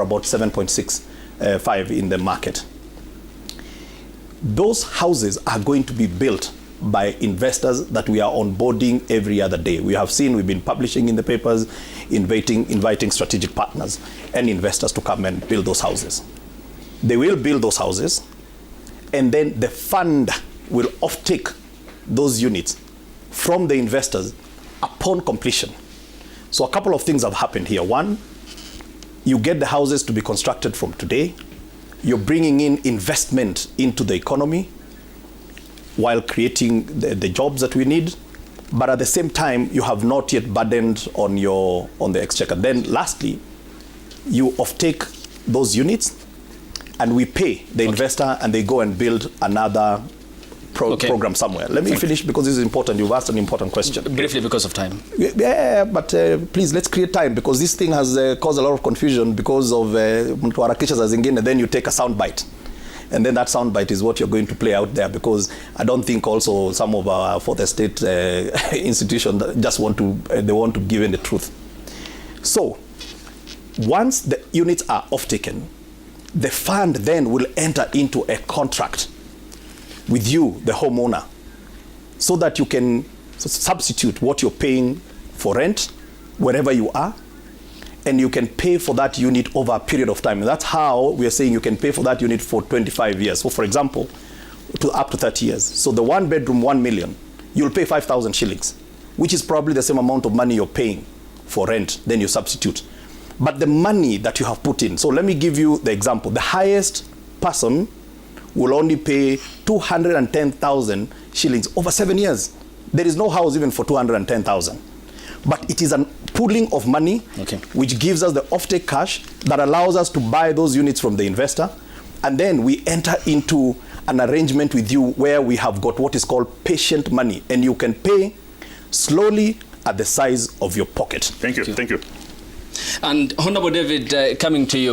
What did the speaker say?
about 7.65 in the market. Those houses are going to be built by investors that we are onboarding every other day. We have seen, we've been publishing in the papers, inviting strategic partners and investors to come and build those houses. They will build those houses, and then the fund will offtake those units from the investors upon completion. So a couple of things have happened here. One, you get the houses to be constructed from today. You're bringing in investment into the economy while creating the jobs that we need. But at the same time, you have not yet burdened on the exchequer. Then lastly, you offtake those units and we pay the investor, and they go and build another program somewhere. Let me finish, because this is important. You've asked an important question. Briefly, because of time. Yeah, but please, let's create time, because this thing has caused a lot of confusion because of mtuharakisha za zingine, and then you take a sound bite. And then that sound bite is what you're going to play out there, because I don't think also some of our fourth estate institutions just want to give in the truth. So once the units are off-taken, the fund then will enter into a contract with you, the homeowner, so that you can substitute what you're paying for rent wherever you are, and you can pay for that unit over a period of time. And that's how we are saying you can pay for that unit for 25 years. So for example, up to 30 years. So the 1 bedroom, 1 million, you'll pay 5,000 shillings, which is probably the same amount of money you're paying for rent, then you substitute. But the money that you have put in, so let me give you the example. The highest person will only pay 210,000 shillings over 7 years. There is no house even for 210,000. But it is a pooling of money, which gives us the offtake cash that allows us to buy those units from the investor. And then we enter into an arrangement with you where we have got what is called patient money. And you can pay slowly at the size of your pocket. Thank you. Thank you. And Honorable David, coming to you.